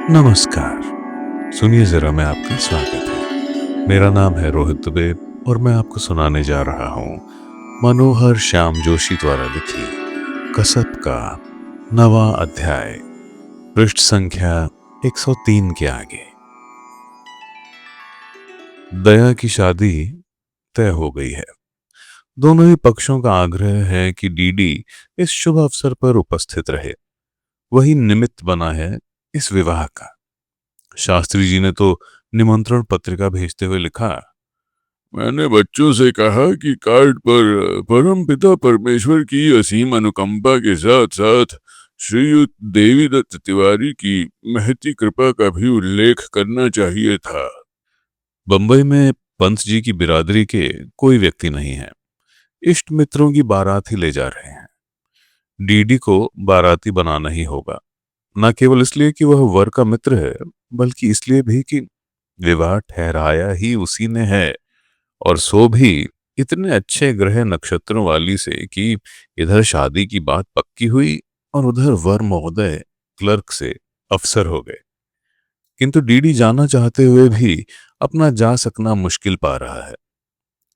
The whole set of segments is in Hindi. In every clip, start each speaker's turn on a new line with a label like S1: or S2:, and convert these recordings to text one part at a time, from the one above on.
S1: नमस्कार। सुनिए जरा, मैं आपका स्वागत है। मेरा नाम है रोहित दुबे और मैं आपको सुनाने जा रहा हूँ मनोहर श्याम जोशी द्वारा लिखी कसब का नवा अध्याय, पृष्ठ संख्या 103 के आगे। दया की शादी तय हो गई है। दोनों ही पक्षों का आग्रह है कि डीडी इस शुभ अवसर पर उपस्थित रहे। वही निमित्त बना है इस विवाह का। शास्त्री जी ने तो निमंत्रण पत्रिका भेजते हुए लिखा,
S2: मैंने बच्चों से कहा कि कार्ड पर परम पिता परमेश्वर की असीम अनुकंपा के साथ साथ श्रीयुत देवीदत्त तिवारी की महती कृपा का भी उल्लेख करना चाहिए था।
S1: बंबई में पंत जी की बिरादरी के कोई व्यक्ति नहीं है। इष्ट मित्रों की बारात ही ले जा रहे हैं। डीडी को बाराती बनाना ही होगा, न केवल इसलिए कि वह वर का मित्र है, बल्कि इसलिए भी कि विवाह ठहराया ही उसी ने है, और सो भी इतने अच्छे ग्रह नक्षत्रों वाली से कि इधर शादी की बात पक्की हुई और उधर वर महोदय क्लर्क से अफसर हो गए। किंतु डीडी जाना चाहते हुए भी अपना जा सकना मुश्किल पा रहा है।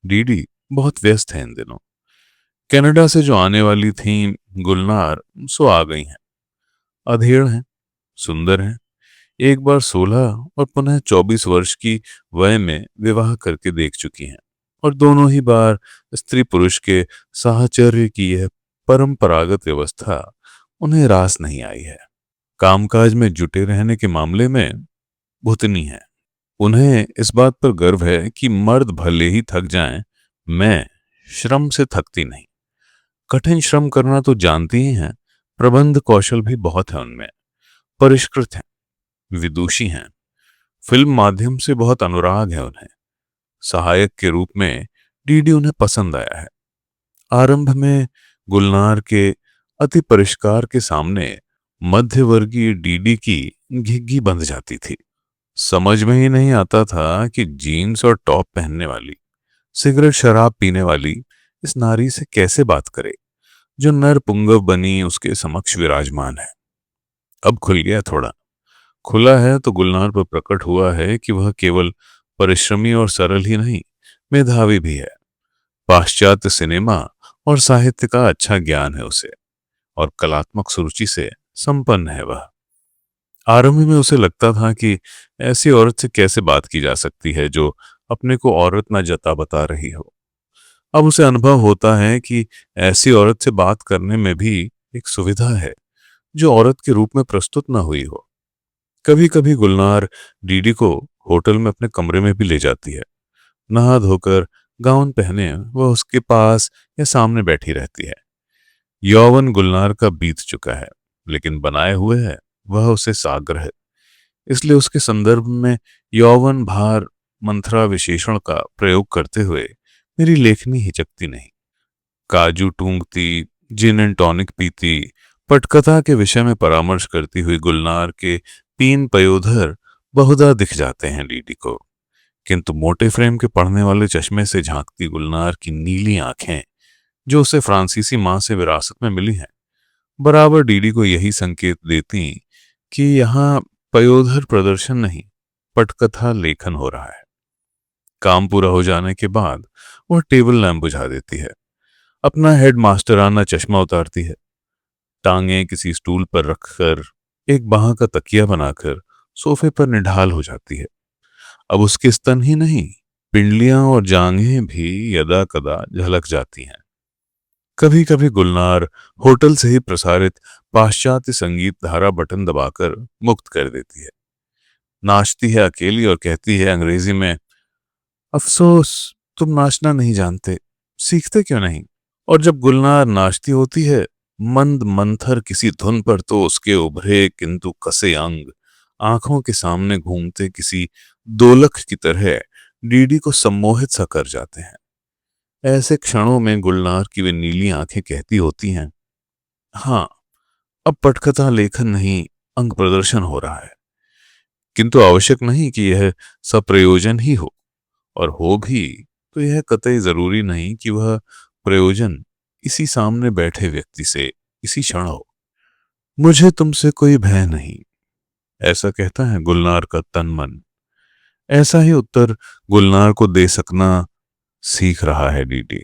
S1: डीडी बहुत व्यस्त है इन दिनों। कनाडा से जो आने वाली थीं गुलनार, सो आ गई हैं। अधेड़ हैं, सुंदर हैं, एक बार 16 और पुनः 24 वर्ष की वय में विवाह करके देख चुकी हैं, और दोनों ही बार स्त्री पुरुष के साहचर्य की यह परंपरागत व्यवस्था उन्हें रास नहीं आई है। कामकाज में जुटे रहने के मामले में भुतनी है। उन्हें इस बात पर गर्व है कि मर्द भले ही थक जाएं, मैं श्रम से थकती नहीं। कठिन श्रम करना तो जानती ही हैं, प्रबंध कौशल भी बहुत है उनमें। परिष्कृत हैं, विदुषी हैं, फिल्म माध्यम से बहुत अनुराग है उन्हें। सहायक के रूप में डीडी उन्हें पसंद आया है। आरंभ में गुलनार के अति परिष्कार के सामने मध्यवर्गीय डीडी की घिग्गी बंध जाती थी। समझ में ही नहीं आता था कि जीन्स और टॉप पहनने वाली, सिगरेट शराब पीने वाली इस नारी से कैसे बात करे, जो नर पुंगव बनी उसके समक्ष विराजमान है। अब खुल गया, थोड़ा खुला है तो गुलनार पर प्रकट हुआ है कि वह केवल परिश्रमी और सरल ही नहीं, मेधावी भी है। पाश्चात्य सिनेमा और साहित्य का अच्छा ज्ञान है उसे, और कलात्मक सुरुचि से संपन्न है वह। आरंभ में उसे लगता था कि ऐसी औरत से कैसे बात की जा सकती है जो अपने को औरत न जता बता रही हो। अब उसे अनुभव होता है कि ऐसी औरत से बात करने में भी एक सुविधा है, जो औरत के रूप में प्रस्तुत न हुई हो। कभी कभी गुलनार डीडी को होटल में अपने कमरे में भी ले जाती है। नहा धोकर गाउन पहने वह उसके पास या सामने बैठी रहती है। यौवन गुलनार का बीत चुका है, लेकिन बनाए हुए है वह उसे साग्र है। इसलिए उसके संदर्भ में यौवन भार मंथरा विशेषण का प्रयोग करते हुए मेरी लेखनी हिचकती नहीं। काजू टूंगती, जिन एंड टॉनिक पीती, पटकथा के विषय में परामर्श करती हुई गुलनार के तीन पयोधर बहुधा दिख जाते हैं डीडी को। किंतु मोटे फ्रेम के पढ़ने वाले चश्मे से झांकती गुलनार की नीली आंखें, जो उसे फ्रांसीसी मां से विरासत में मिली हैं, बराबर डीडी को यही संकेत देती कि यहां पयोधर प्रदर्शन नहीं, पटकथा लेखन हो रहा है। काम पूरा हो जाने के बाद वह टेबल लैंप बुझा देती है, अपना हेड मास्टराना चश्मा उतारती है, टांगे किसी स्टूल पर रखकर एक बाह का तकिया बनाकर सोफे पर निढाल हो जाती है। अब उसके स्तन ही नहीं, पिंडलियां और जांघें भी यदा कदा झलक जाती हैं। कभी कभी गुलनार होटल से ही प्रसारित पाश्चात्य संगीत धारा बटन दबाकर मुक्त कर देती है। नाचती है अकेली और कहती है अंग्रेजी में, अफसोस तुम नाचना नहीं जानते, सीखते क्यों नहीं। और जब गुलनार नाचती होती है मंद मंथर किसी धुन पर, तो उसके उभरे किंतु कसे अंग आंखों के सामने घूमते किसी दोलक की तरह डीडी को सम्मोहित सा कर जाते हैं। ऐसे क्षणों में गुलनार की वे नीली आंखें कहती होती हैं, हाँ, अब पटकथा लेखन नहीं, अंग प्रदर्शन हो रहा है। किंतु आवश्यक नहीं कि यह सप्रयोजन ही हो, और हो भी तो यह कतई जरूरी नहीं कि वह प्रयोजन इसी सामने बैठे व्यक्ति से इसी क्षण हो। मुझे तुमसे कोई भय नहीं, ऐसा कहता है गुलनार का तन मन। ऐसा ही उत्तर गुलनार को दे सकना सीख रहा है डीडी।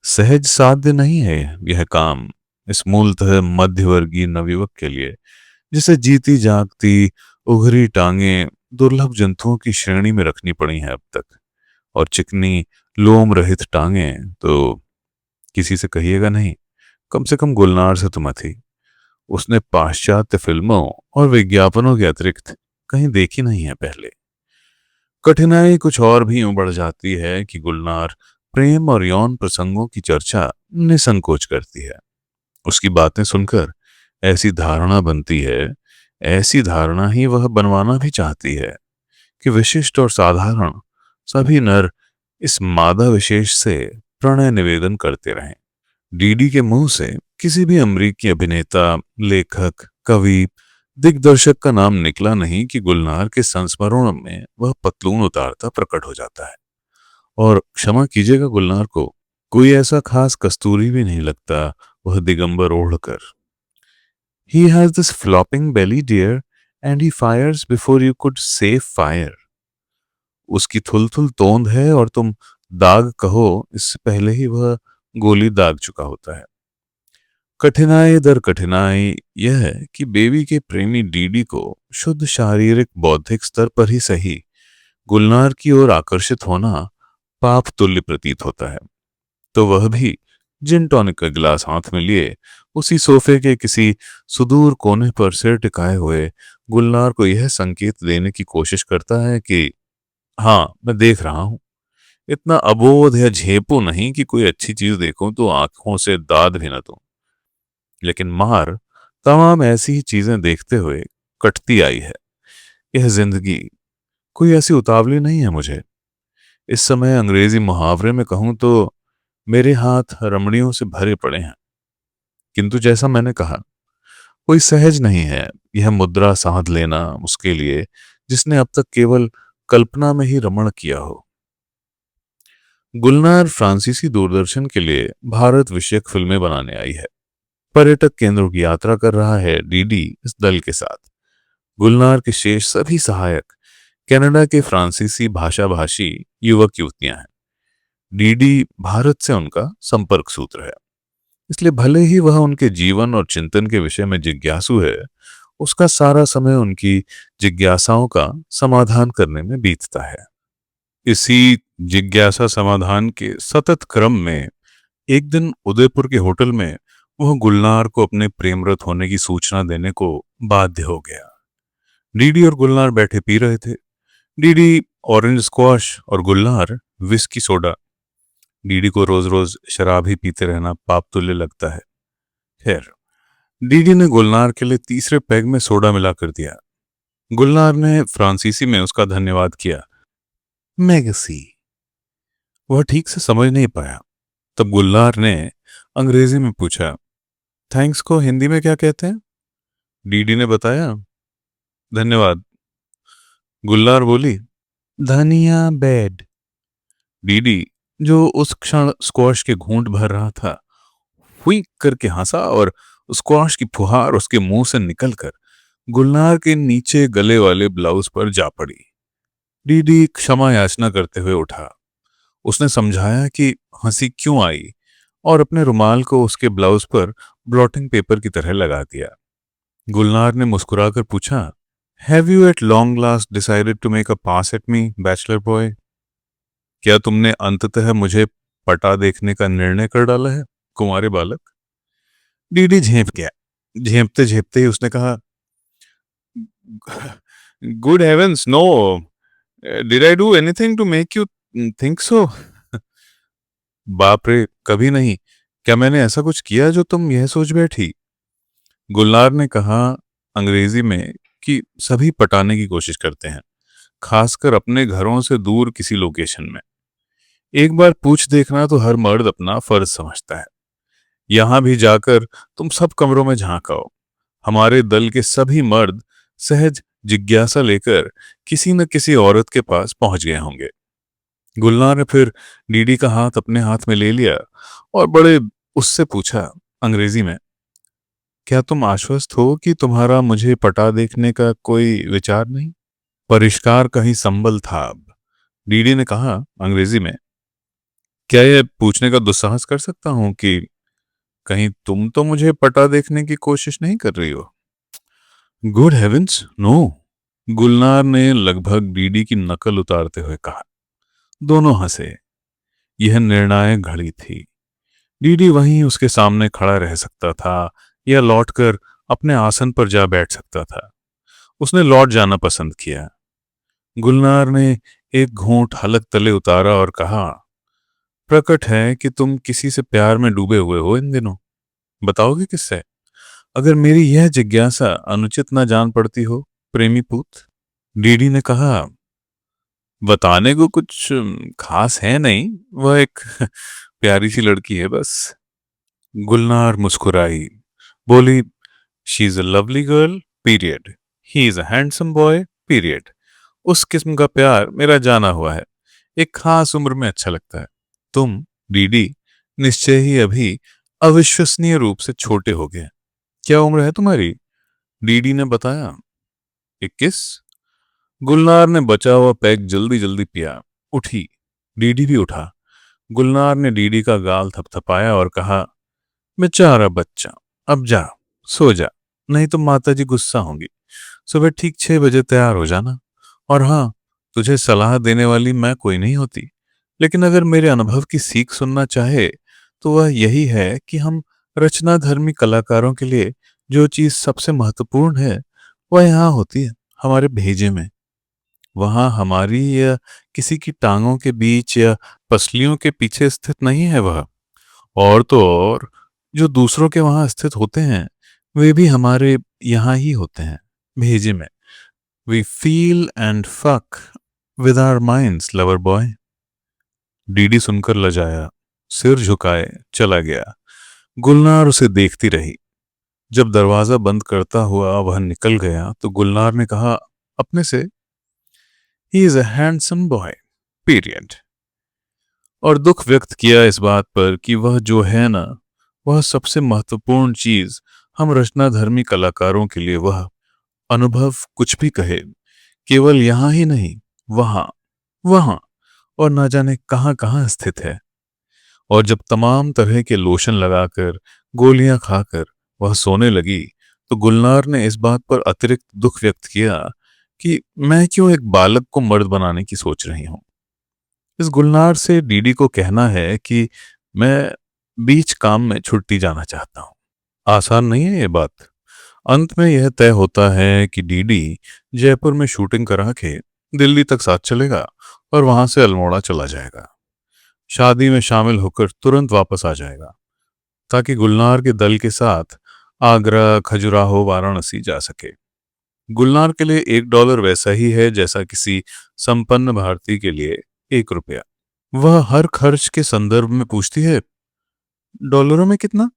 S1: सहज साध्य नहीं है यह काम इस मूलतः मध्यवर्गीय नवयुवक के लिए, जिसे जीती जागती उघरी टांगे दुर्लभ जंतुओं की श्रेणी में रखनी पड़ी हैं अब तक। और चिकनी लोम रहित टांगे तो किसी से कहिएगा नहीं, कम से कम गुलनार से तो मत ही। उसने पाश्चात्य फिल्मों और विज्ञापनों के अतिरिक्त कहीं देखी नहीं है पहले। कठिनाई कुछ और भी यूं बढ़ जाती है कि गुलनार प्रेम और यौन प्रसंगों की चर्चा निसंकोच करती है। उसकी बातें सुनकर ऐसी धारणा बनती है, ऐसी धारणा ही वह बनवाना भी चाहती है कि विशिष्ट और साधारण सभी नर इस मादा विशेष से प्रणय निवेदन करते रहें। डीडी के मुंह से किसी भी अमेरिकी अभिनेता, लेखक, कवि, दिग्दर्शक का नाम निकला नहीं कि गुलनार के संस्मरणों में वह पतलून उतारता प्रकट हो जाता है। और क्षमा कीजिएगा गुलनार को, कोई ऐसा खास कस्तूरी भी नहीं लगता वह Digambar ओढ़कर। He has this flopping belly, dear, and he fires before you could say fire. उसकी थुल-थुल तोंद है और तुम दाग कहो इससे पहले ही वह गोली दाग चुका होता है। कठिनाई दर कठिनाई यह है कि बेबी के प्रेमी डीडी को शुद्ध शारीरिक बौद्धिक स्तर पर ही सही गुलनार की ओर आकर्षित होना पाप तुल्य प्रतीत होता है। तो वह भी जिन टॉनिक का गिलास हाथ में लिए उसी सोफे के किसी सुदूर कोने पर सिर टिकाए हुए गुलनार को यह संकेत देने की कोशिश करता है कि हाँ, मैं देख रहा हूं। इतना अबोध या झेपू नहीं कि कोई अच्छी चीज देखूं तो आंखों से दाद भी न दूं। लेकिन मार तमाम ऐसी ही चीजें देखते हुए कटती आई है। यह जिंदगी कोई ऐसी उतावली नहीं है मुझे। इस समय अंग्रेजी मुहावरे में कहूं तो मेरे हाथ रमणियों से भरे पड़े हैं। किंतु जैसा मैंने कहा, कोई सहज नहीं है यह मुद्रा साध लेना उसके लिए जिसने अब तक केवल कल्पना में ही रमण किया हो। गुलनार फ्रांसीसी दूरदर्शन के लिए भारत विषयक फिल्में बनाने आई है। पर्यटक केंद्रों की यात्रा कर रहा है डीडी इस दल के साथ। गुलनार के शेष सभी सहायक कनाडा के फ्रांसीसी भाषा भाषी युवक युवतियां हैं। डीडी भारत से उनका संपर्क सूत्र है, इसलिए भले ही वह उनके जीवन और चिंतन के विषय में जिज्ञासु है, उसका सारा समय उनकी जिज्ञासाओं का समाधान करने में बीतता है। इसी जिज्ञासा समाधान के सतत क्रम में एक दिन उदयपुर के होटल में वह गुलनार को अपने प्रेमरत होने की सूचना देने को बाध्य हो गया। डीडी और गुलनार बैठे पी रहे थे। डीडी ऑरेंज स्क्वाश और गुलनार विस्की सोडा। डीडी को रोज रोज शराब ही पीते रहना पाप तुल्य लगता है। खैर, डीडी ने गुलनार के लिए तीसरे पैग में सोडा मिला कर दिया। गुलनार ने फ्रांसीसी में उसका धन्यवाद किया। मैगसी। वह ठीक से समझ नहीं पाया। तब गुलनार ने अंग्रेजी में पूछा, थैंक्स को हिंदी में क्या कहते हैं? डीडी ने बताया, धन्यवाद। गुलनार बोली, धनिया बेड। डीडी, जो उस क्षण स्क्वाश के घूंट भर रहा था, हुई करके हंसा और स्क्वाश की फुहार उसके मुंह से निकलकर गुलनार के नीचे गले वाले ब्लाउज पर जा पड़ी। डीडी क्षमा याचना करते हुए उठा। उसने समझाया कि हंसी क्यों आई और अपने रुमाल को उसके ब्लाउज पर ब्लॉटिंग पेपर की तरह लगा दिया। गुलनार ने मुस्कुराकर पूछा, have you at long last decided to make a pass at me, bachelor boy? क्या तुमने अंततः मुझे पटा देखने का निर्णय कर डाला है, कुंवारे बालक? डीडी झेंप गया। झेंपते झेंपते ही उसने कहा, good heavens, no, did I do anything to make you think so? बाप रे, कभी नहीं। क्या मैंने ऐसा कुछ किया जो तुम यह सोच बैठी? गुलनार ने कहा अंग्रेजी में कि सभी पटाने की कोशिश करते हैं, खासकर अपने घरों से दूर किसी लोकेशन में। एक बार पूछ देखना तो हर मर्द अपना फर्ज समझता है। यहां भी जाकर तुम सब कमरों में झांकाओ। हमारे दल के सभी मर्द सहज जिज्ञासा लेकर किसी न किसी औरत के पास पहुंच गए होंगे। गुलनार ने फिर डीडी का हाथ अपने हाथ में ले लिया और बड़े उससे पूछा अंग्रेजी में, क्या तुम आश्वस्त हो कि तुम्हारा मुझे पटा देखने का कोई विचार नहीं? परिष्कार कहीं संबल था अब। डीडी ने कहा अंग्रेजी में, क्या यह पूछने का दुस्साहस कर सकता हूं कि कहीं तुम तो मुझे पटा देखने की कोशिश नहीं कर रही हो? Good heavens, no. गुलनार ने लगभग डीडी की नकल उतारते हुए कहा। दोनों हंसे। यह निर्णायक घड़ी थी। डीडी वहीं उसके सामने खड़ा रह सकता था या लौटकर अपने आसन पर जा बैठ सकता था। उसने लौट जाना पसंद किया। गुलनार ने एक घूंट हलक तले उतारा और कहा, प्रकट है कि तुम किसी से प्यार में डूबे हुए हो इन दिनों। बताओगे किससे? अगर मेरी यह जिज्ञासा अनुचित न जान पड़ती हो, प्रेमी पूत। डीडी ने कहा, बताने को कुछ खास है नहीं, वह एक प्यारी सी लड़की है बस। गुलनार मुस्कुराई, बोली, she is a lovely girl, period. He is a handsome boy, period. उस किस्म का प्यार मेरा जाना हुआ है, एक खास उम्र में अच्छा लगता है। तुम, डीडी, निश्चय ही अभी अविश्वसनीय रूप से छोटे हो गए। क्या उम्र है तुम्हारी? डीडी ने बताया, 21। गुलनार ने बचा हुआ पैक जल्दी जल्दी पिया। उठी। डीडी भी उठा। गुलनार ने डीडी का गाल थपथपाया और कहा, बेचारा बच्चा, अब जा, सो जा, नहीं तो माताजी गुस्सा होंगी। सुबह ठीक 6 बजे तैयार हो जाना। और हाँ, तुझे सलाह देने वाली मैं कोई नहीं होती, लेकिन अगर मेरे अनुभव की सीख सुनना चाहे तो वह यही है कि हम रचनाधर्मी कलाकारों के लिए जो चीज सबसे महत्वपूर्ण है वह यहाँ होती है, हमारे भेजे में। वहां हमारी या किसी की टांगों के बीच या पसलियों के पीछे स्थित नहीं है वह। और तो और, जो दूसरों के वहां स्थित होते हैं वे भी हमारे यहाँ ही होते हैं, भेजे में। We feel and fuck with our minds, lover boy. डीडी सुनकर लजाया, सिर झुकाए चला गया। गुलनार उसे देखती रही। जब दरवाजा बंद करता हुआ वह निकल गया तो गुलनार ने कहा अपने से, he is a handsome boy, period. और दुख व्यक्त किया इस बात पर कि वह जो है ना, वह सबसे महत्वपूर्ण चीज हम रचनाधर्मी कलाकारों के लिए वह अनुभव कुछ भी कहे, केवल यहां ही नहीं, वहां, वहां और ना जाने कहां कहां स्थित है। और जब तमाम तरह के लोशन लगाकर, गोलियां खाकर वह सोने लगी तो गुलनार ने इस बात पर अतिरिक्त दुख व्यक्त किया कि मैं क्यों एक बालक को मर्द बनाने की सोच रही हूं। इस गुलनार से डीडी को कहना है कि मैं बीच काम में छुट्टी जाना चाहता हूं। आसान नहीं है ये बात। अंत में यह तय होता है कि डीडी जयपुर में शूटिंग करा के दिल्ली तक साथ चलेगा और वहां से अल्मोड़ा चला जाएगा। शादी में शामिल होकर तुरंत वापस आ जाएगा ताकि गुलनार के दल के साथ आगरा, खजुराहो, वाराणसी जा सके। गुलनार के लिए $1 वैसा ही है जैसा किसी संपन्न भारतीय के लिए ₹1। वह हर खर्च के संदर्भ में पूछती है, डॉलरों में कितना?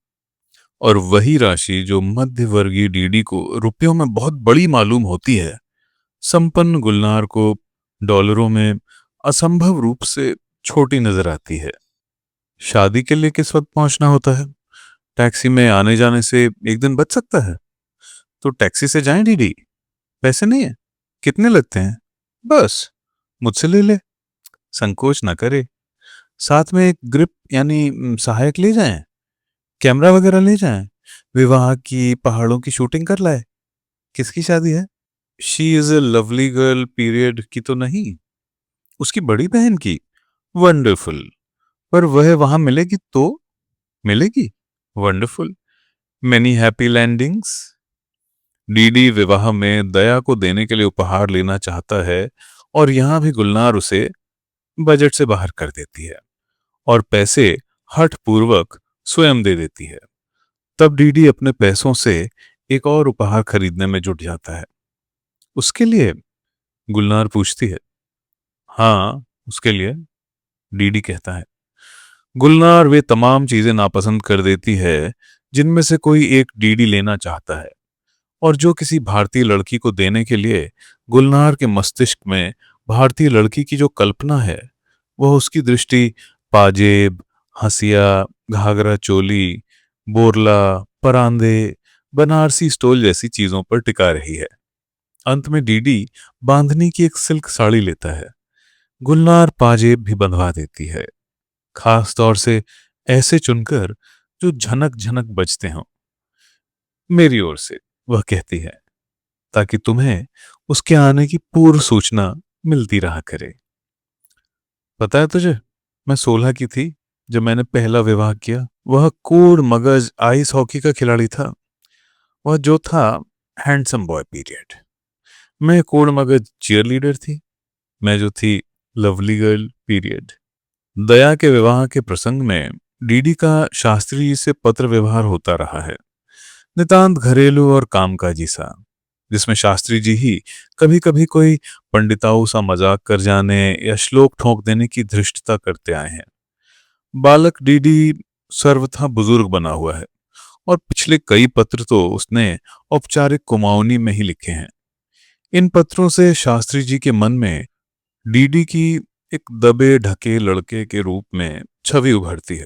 S1: और वही राशि जो मध्य वर्गीय डीडी को रुपयों में बहुत बड़ी मालूम होती है, संपन्न गुलनार को डॉलरों में असंभव रूप से छोटी नजर आती है। शादी के लिए किस वक्त पहुंचना होता है? टैक्सी में आने जाने से एक दिन बच सकता है, तो टैक्सी से जाएं डीडी। पैसे नहीं है? कितने लगते हैं? बस मुझसे ले ले, संकोच ना करे। साथ में एक ग्रिप यानी सहायक ले जाएं, कैमरा वगैरह ले जाएं, विवाह की पहाड़ों की शूटिंग कर लाए। किसकी शादी है? She is a lovely girl, period की तो नहीं, उसकी बड़ी बहन की। वंडरफुल। पर वह वहां मिलेगी तो? मिलेगी। Wonderful. Many happy landings. DD विवाह में दया को देने के लिए उपहार लेना चाहता है और यहां भी गुलनार उसे बजट से बाहर कर देती है और पैसे हठ पूर्वक स्वयं दे देती है। तब डीडी अपने पैसों से एक और उपहार खरीदने में जुट जाता है। उसके लिए? गुलनार पूछती है। हाँ, उसके लिए, डीडी कहता है। गुलनार वे तमाम चीजें नापसंद कर देती है जिनमें से कोई एक डीडी लेना चाहता है और जो किसी भारतीय लड़की को देने के लिए गुलनार के मस्तिष्क में भारतीय लड़की की जो कल्पना है वह उसकी दृष्टि पाजेब, हंसिया, घाघरा चोली, बोरला, परांदे, बनारसी स्टोल जैसी चीजों पर टिका रही है। अंत में डीडी बांधनी की एक सिल्क साड़ी लेता है। गुलनार पाजेब भी बंधवा देती है, खास तौर से ऐसे चुनकर जो झनक झनक बजते हों। मेरी ओर से, वह कहती है, ताकि तुम्हें उसके आने की पूर्व सूचना मिलती रहा करे। पता है तुझे, मैं 16 की थी जब मैंने पहला विवाह किया। वह कूड़ मगज आइस हॉकी का खिलाड़ी था। वह जो था हैंडसम बॉय पीरियड। मैं कूड़ मगज चीयर लीडर थी। मैं जो थी लवली गर्ल पीरियड। दया के विवाह के प्रसंग में डीडी का शास्त्री जी से पत्र व्यवहार होता रहा है, नितांत घरेलू और कामकाजी सा, जिसमें शास्त्री जी ही कभी कभी कोई पंडिताऊ सा मजाक कर जाने या श्लोक ठोंक देने की धृष्टता करते आए हैं। बालक डीडी सर्वथा बुजुर्ग बना हुआ है और पिछले कई पत्र तो उसने औपचारिक कुमाऊनी में ही लिखे हैं। इन पत्रों से शास्त्री जी के मन में डीडी की एक दबे ढके लड़के के रूप में छवि उभरती है,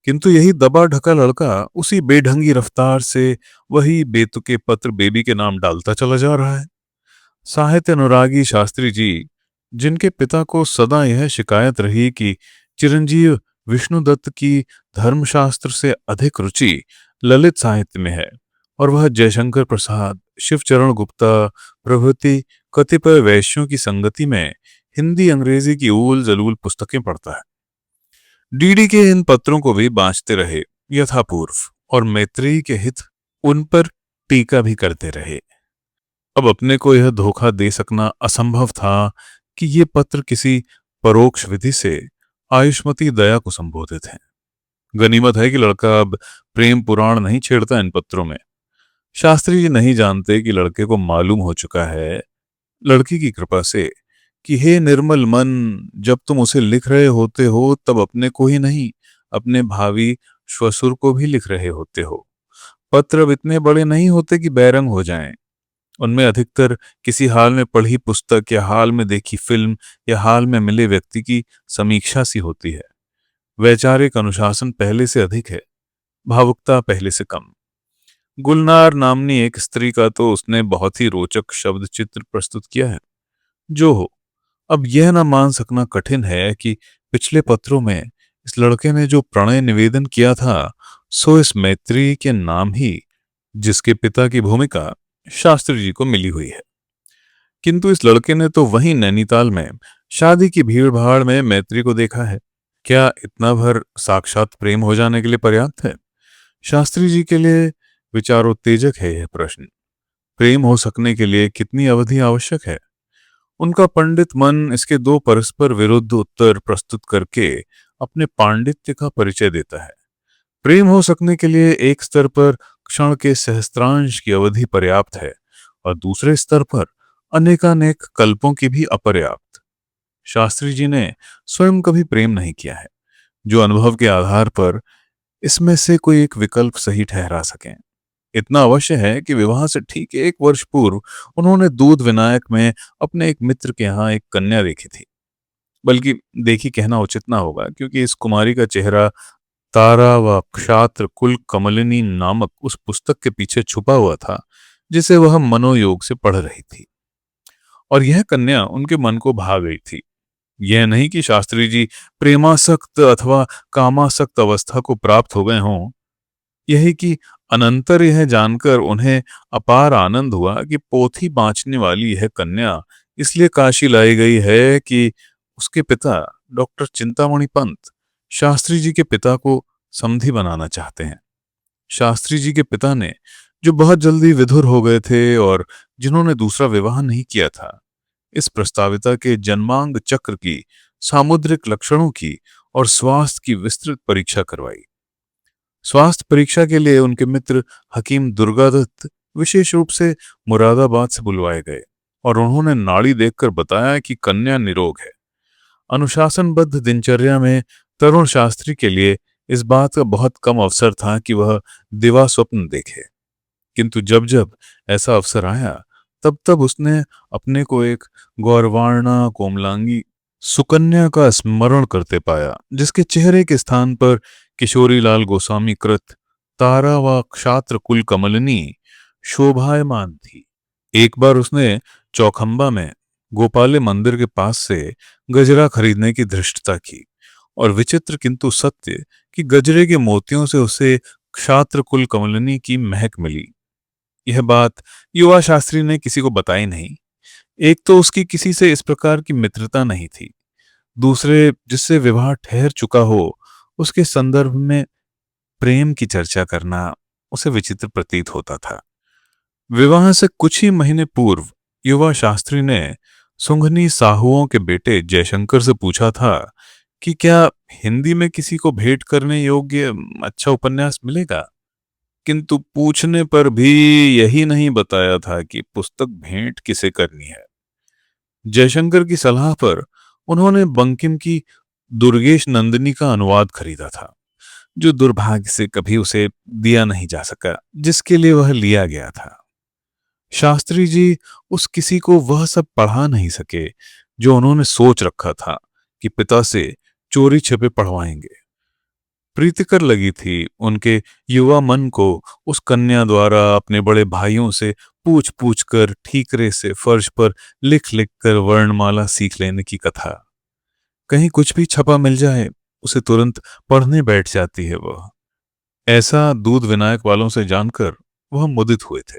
S1: किंतु यही दबा ढका लड़का उसी बेढंगी रफ्तार से वही बेतुके पत्र बेबी के नाम डालता चला जा रहा है। साहित्य अनुरागी शास्त्री जी, जिनके पिता को सदा यह शिकायत रही कि चिरंजीव विष्णुदत्त की धर्मशास्त्र से अधिक रुचि ललित साहित्य में है और वह जयशंकर प्रसाद, शिवचरण गुप्ता प्रभृति कतिपय वैश्यों की संगति में हिंदी अंग्रेजी की ऊल जलूल पुस्तकें पढ़ता है, डीडी के इन पत्रों को भी बांचते रहे यथापूर्व और मैत्रेयी के हित उन पर टीका भी करते रहे। अब अपने को यह धोखा दे सकना असंभव था कि ये पत्र किसी परोक्ष विधि से आयुष्मती दया को संबोधित हैं। गनीमत है कि लड़का अब प्रेम पुराण नहीं छेड़ता इन पत्रों में। शास्त्री जी नहीं जानते कि लड़के को मालूम हो चुका है, लड़की की कृपा से, कि हे निर्मल मन, जब तुम उसे लिख रहे होते हो तब अपने को ही नहीं, अपने भावी श्वसुर को भी लिख रहे होते हो। पत्र अब इतने बड़े नहीं होते कि बैरंग हो जाएं। उनमें अधिकतर किसी हाल में पढ़ी पुस्तक या हाल में देखी फिल्म या हाल में मिले व्यक्ति की समीक्षा सी होती है। वैचारिक अनुशासन पहले से अधिक है, भावुकता पहले से कम। गुलनार नामनी एक स्त्री का तो उसने बहुत ही रोचक शब्द चित्र प्रस्तुत किया है। जो हो, अब यह न मान सकना कठिन है कि पिछले पत्रों में इस लड़के ने जो प्रणय निवेदन किया था, सो इस मैत्री के नाम ही, जिसके पिता की भूमिका शास्त्री जी को मिली हुई है। किंतु इस लड़के ने तो वहीं नैनीताल में शादी की भीड़ भाड़ में मैत्री को देखा है। क्या इतना भर साक्षात प्रेम हो जाने के लिए पर्याप्त है? शास्त्री जी के लिए विचारोत्तेजक है यह प्रश्न। प्रेम हो सकने के लिए कितनी अवधि आवश्यक है? उनका पंडित मन इसके दो परस्पर विरुद्ध उत्तर प्रस्तुत करके अपने पांडित्य का परिचय देता है। प्रेम हो सकने के लिए एक स्तर पर क्षण के सहस्त्रांश की अवधि पर्याप्त है और दूसरे स्तर पर अनेकानेक कल्पों की भी अपर्याप्त। शास्त्री जी ने स्वयं कभी प्रेम नहीं किया है जो अनुभव के आधार पर इसमें से कोई एक विकल्प सही ठहरा सकें। इतना अवश्य है कि विवाह से ठीक 1 वर्ष पूर्व उन्होंने दूध विनायक में अपने एक मित्र के यहाँ एक कन्या देखी थी। बल्कि देखी कहना उचित ना होगा, क्योंकि इस कुमारी का चेहरा तारा व क्षात्र कुल कमलिनी नामक उस पुस्तक के पीछे छुपा हुआ था जिसे वह मनोयोग से पढ़ रही थी, और यह कन्या उनके मन को भा गई थी। यह नहीं कि शास्त्री जी प्रेमासक्त अथवा कामासक्त अवस्था को प्राप्त हो गए हों, यही कि अनंतर यह जानकर उन्हें अपार आनंद हुआ कि पोथी बांचने वाली यह कन्या इसलिए काशी लाई गई है कि उसके पिता डॉक्टर चिंतामणि पंत शास्त्री जी के पिता को समधी बनाना चाहते हैं। शास्त्री जी के पिता ने, जो बहुत जल्दी विधुर हो गए थे और जिन्होंने दूसरा विवाह नहीं किया था, इस प्रस्ताविता के जन्मांग चक्र की, सामुद्रिक लक्षणों की और स्वास्थ्य की विस्तृत परीक्षा करवाई। स्वास्थ्य परीक्षा के लिए उनके मित्र हकीम दुर्गादत्त विशेष रूप से मुरादाबाद से बुलवाए गए और उन्होंने नाड़ी देखकर बताया कि कन्या निरोग है। अनुशासनबद्ध दिनचर्या में तरुण शास्त्री के लिए इस बात का बहुत कम अवसर था कि वह दिवा स्वप्न देखे, किंतु जब जब ऐसा अवसर आया तब तब उसने अपने को एक गौरवार्णा कोमलांगी सुकन्या का स्मरण करते पाया, जिसके चेहरे के स्थान पर किशोरीलाल गोस्वामी कृत तारा व क्षात्र कुल कमलिनी शोभायमान थी। एक बार उसने चौखंबा में गोपाले मंदिर के पास से गजरा खरीदने की धृष्टता की, और विचित्र किंतु सत्य कि गजरे के मोतियों से उसे क्षात्र कुल कमलिनी की महक मिली। यह बात युवा शास्त्री ने किसी को बताई नहीं। एक तो उसकी किसी से इस प्रकार की मित्रता नहीं थी, दूसरे जिससे विवाह ठहर चुका हो उसके संदर्भ में प्रेम की चर्चा करना उसे विचित्र प्रतीत होता था। विवाह से कुछ ही महीने पूर्व युवा शास्त्री ने सुंघनी साहुओं के बेटे जयशंकर से पूछा था कि क्या हिंदी में किसी को भेंट करने योग्य अच्छा उपन्यास मिलेगा, किंतु पूछने पर भी यही नहीं बताया था कि पुस्तक भेंट किसे करनी है। जयशंकर की सलाह पर उन्होंने बंकिम की दुर्गेश नंदिनी का अनुवाद खरीदा था, जो दुर्भाग्य से कभी उसे दिया नहीं जा सका जिसके लिए वह लिया गया था। शास्त्री जी उस किसी को वह सब पढ़ा नहीं सके जो उन्होंने सोच रखा था कि पिता से चोरी छिपे पढ़वाएंगे। प्रीतिकर लगी थी उनके युवा मन को उस कन्या द्वारा अपने बड़े भाइयों से पूछ पूछ कर ठीकरे से फर्श पर लिख लिख कर वर्णमाला सीख लेने की कथा। कहीं कुछ भी छपा मिल जाए उसे तुरंत पढ़ने बैठ जाती है वह। ऐसा दूध विनायक वालों से जानकर वह मुदित हुए थे।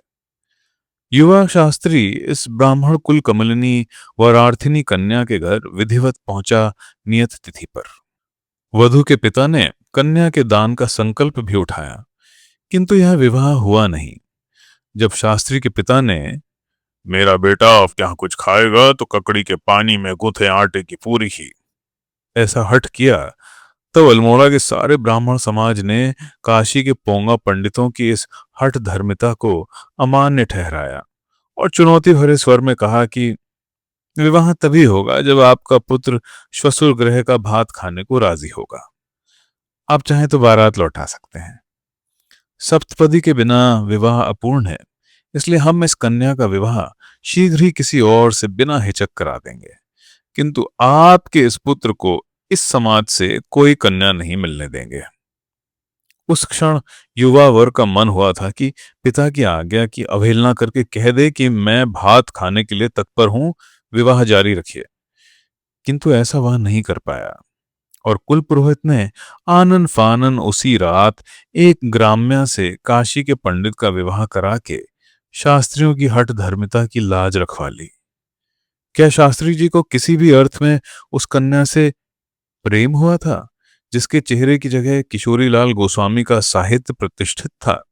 S1: युवा शास्त्री इस ब्राह्मण कुल कमलिनी वरार्थिनी कन्या के घर विधिवत पहुंचा नियत तिथि पर। वधू के पिता ने कन्या के दान का संकल्प भी उठाया, किंतु यह विवाह हुआ नहीं। जब शास्त्री के पिता ने मेरा बेटा अब क्या कुछ खाएगा तो ककड़ी के पानी में गूंथे आटे की पूरी ही ऐसा हठ किया, तब अल्मोड़ा के सारे ब्राह्मण समाज ने काशी के पोंगा पंडितों की इस हठ धर्मिता को अमान्य ठहराया और चुनौती भरे स्वर में कहा कि विवाह तभी होगा जब आपका पुत्र श्वशुर गृह का भात खाने को राजी होगा। आप चाहें तो बारात लौटा सकते हैं। सप्तपदी के बिना विवाह अपूर्ण है, इसलिए हम इस कन्या का विवाह शीघ्र ही किसी और से बिना हिचक करा देंगे, किंतु आपके इस पुत्र को इस समाज से कोई कन्या नहीं मिलने देंगे। उस क्षण युवा वर का मन हुआ था कि पिता की आज्ञा की अवहेलना करके कह दे कि मैं भात खाने के लिए तत्पर हूं, विवाह जारी रखिए, किंतु ऐसा वह नहीं कर पाया और कुल पुरोहित ने आनन फानन उसी रात एक ग्राम्या से काशी के पंडित का विवाह करा के शास्त्रियों की हठ धर्मिता की लाज रखवा ली। क्या शास्त्री जी को किसी भी अर्थ में उस कन्या से प्रेम हुआ था जिसके चेहरे की जगह किशोरीलाल गोस्वामी का साहित्य प्रतिष्ठित था?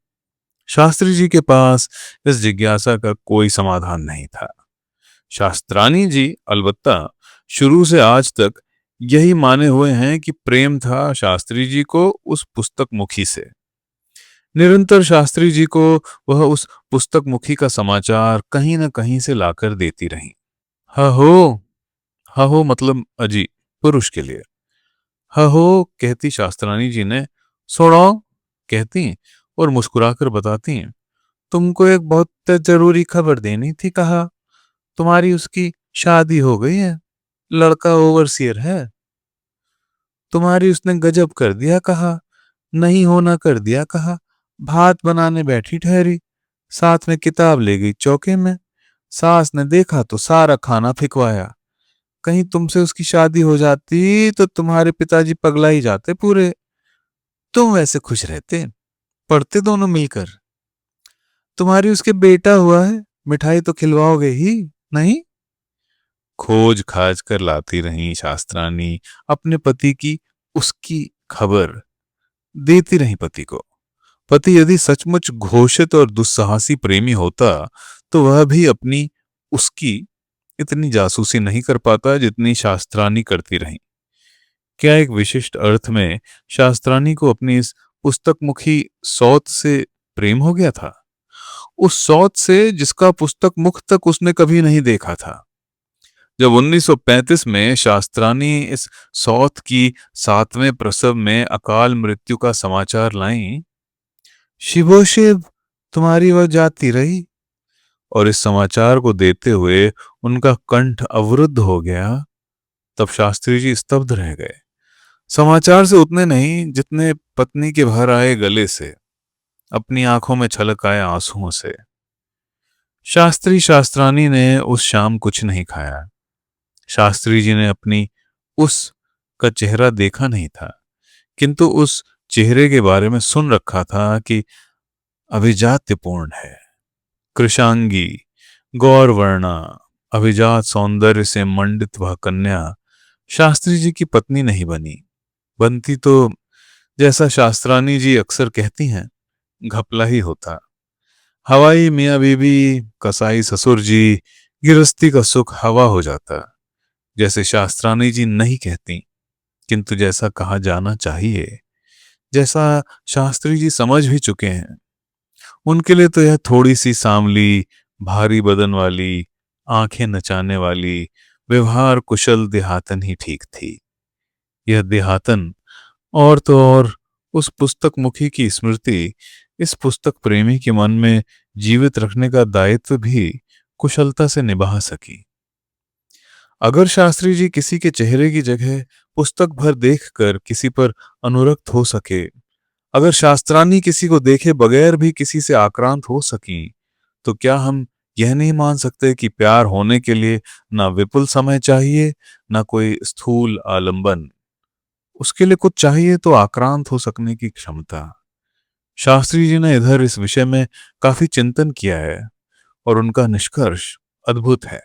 S1: शास्त्री जी के पास इस जिज्ञासा का कोई समाधान नहीं था। शास्त्रानी जी अलबत्ता शुरू से आज तक यही माने हुए हैं कि प्रेम था शास्त्री जी को उस पुस्तक मुखी से। निरंतर शास्त्री जी को वह उस पुस्तक मुखी का समाचार कहीं न कहीं से लाकर देती रही। हो हा हो मतलब अजी, पुरुष के लिए। हो कहती शास्त्रानी जी ने, सुनो कहती और मुस्कुराकर बताती, तुमको एक बहुत जरूरी खबर देनी थी, कहा तुम्हारी उसकी शादी हो गई है, लड़का ओवरसियर है। तुम्हारी उसने गजब कर दिया, कहा नहीं होना कर दिया, कहा भात बनाने बैठी ठहरी, साथ में किताब ले गई चौके में। सास ने देखा तो सारा खाना फिकवाया। कहीं तुमसे उसकी शादी हो जाती तो तुम्हारे पिताजी पगला ही जाते पूरे। तुम वैसे खुश रहते, पढ़ते दोनों मिलकर। तुम्हारी उसके बेटा हुआ है, मिठाई तो खिलवाओगे ही नहीं? खोज खाज कर लाती रही शास्त्रानी अपने पति की उसकी खबर, देती रही पति को। पति यदि सचमुच घोषित और दुस्साहसी प्रेमी होता तो वह भी अपनी उसकी इतनी जासूसी नहीं कर पाता जितनी शास्त्रानी करती रही। क्या एक विशिष्ट अर्थ में शास्त्रानी को अपनी इस पुस्तकमुखी सौत से प्रेम हो गया था, उस सौत से जिसका पुस्तक मुख तक उसने कभी नहीं देखा था। जब 1935 में शास्त्रानी इस सौत की 7वें प्रसव में अकाल मृत्यु का समाचार लाईं, शिवो शिव तुम्हारी वह जाती रही, और इस समाचार को देते हुए उनका कंठ अवरुद्ध हो गया, तब शास्त्री जी स्तब्ध रह गए। समाचार से उतने नहीं जितने पत्नी के भर आए गले से। अपनी आंखों में छलक आए आंसुओं से। शास्त्री शास्त्रानी ने उस शाम कुछ नहीं खाया। शास्त्री जी ने अपनी उस का चेहरा देखा नहीं था, किंतु उस चेहरे के बारे में सुन रखा था कि अभिजात्यपूर्ण है। कृशांगी, गौरवर्णा, अभिजात सौंदर्य से मंडित वह कन्या शास्त्री जी की पत्नी नहीं बनी। बनती तो, जैसा शास्त्रानी जी अक्सर कहती हैं, घपला ही होता। हवाई मियाँ बीबी, कसाई ससुर जी, गिरस्ती का सुख हवा हो जाता। जैसे शास्त्रानी जी नहीं कहती, किंतु जैसा कहा जाना चाहिए, जैसा शास्त्री जी समझ भी चुके हैं, उनके लिए तो यह थोड़ी सी सांवली, भारी बदन वाली, आंखें नचाने वाली, व्यवहार कुशल देहातन ही ठीक थी। यह देहातन और तो और उस पुस्तक मुखी की स्मृति इस पुस्तक प्रेमी के मन में जीवित रखने का दायित्व भी कुशलता से निभा सकी। अगर शास्त्री जी किसी के चेहरे की जगह पुस्तक भर देखकर किसी पर अनुरक्त हो सके, अगर शास्त्रानी किसी को देखे बगैर भी किसी से आक्रांत हो सकी, तो क्या हम यह नहीं मान सकते कि प्यार होने के लिए ना विपुल समय चाहिए, ना कोई स्थूल आलंबन। उसके लिए कुछ चाहिए तो आक्रांत हो सकने की क्षमता। शास्त्री जी ने इधर इस विषय में काफी चिंतन किया है और उनका निष्कर्ष अद्भुत है।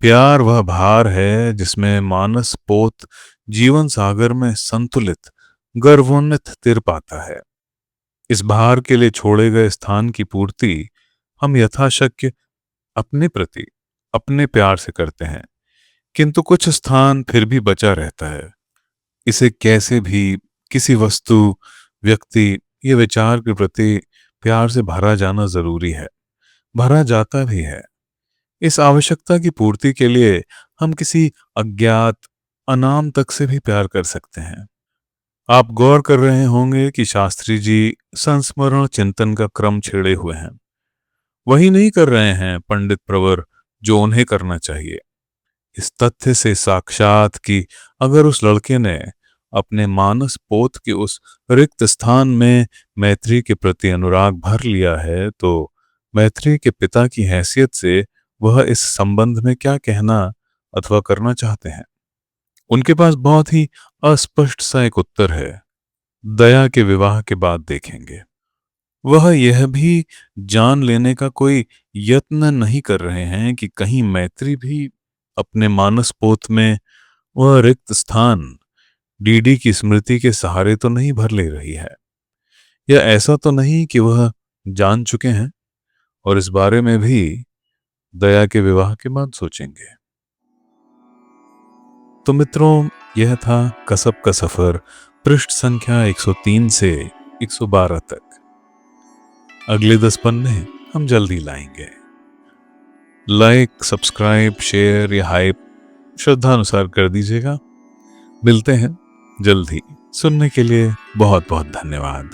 S1: प्यार वह भार है जिसमें मानस पोत जीवन सागर में संतुलित गर्वोन्नत तिर पाता है। इस भार के लिए छोड़े गए स्थान की पूर्ति हम यथाशक्य अपने प्रति अपने प्यार से करते हैं, किंतु कुछ स्थान फिर भी बचा रहता है। इसे कैसे भी किसी वस्तु, व्यक्ति या विचार के प्रति प्यार से भरा जाना जरूरी है, भरा जाता भी है। इस आवश्यकता की पूर्ति के लिए हम किसी अज्ञात अनाम तक से भी प्यार कर सकते हैं। आप गौर कर रहे होंगे कि शास्त्री जी संस्मरण चिंतन का क्रम छेड़े हुए हैं। वही नहीं कर रहे हैं पंडित प्रवर जो उन्हें करना चाहिए। इस तथ्य से साक्षात कि अगर उस लड़के ने अपने मानस पोत के उस रिक्त स्थान में मैत्री के प्रति अनुराग भर लिया है, तो मैत्री के पिता की हैसियत से वह इस संबंध में क्या कहना अथवा करना चाहते हैं। उनके पास बहुत ही अस्पष्ट सा एक उत्तर है। दया के विवाह के बाद देखेंगे। वह यह भी जान लेने का कोई यत्न नहीं कर रहे हैं कि कहीं मैत्री भी अपने मानस पोत में वह रिक्त स्थान डीडी की स्मृति के सहारे तो नहीं भर ले रही है, या ऐसा तो नहीं कि वह जान चुके हैं और इस बारे में भी दया के विवाह के बाद सोचेंगे। तो मित्रों, यह था कसब का सफर पृष्ठ संख्या 103 से 112 तक। अगले 10 पन्ने हम जल्दी लाएंगे। लाइक, सब्सक्राइब, शेयर या हाइप श्रद्धानुसार कर दीजिएगा। मिलते हैं जल्द ही। सुनने के लिए बहुत बहुत धन्यवाद।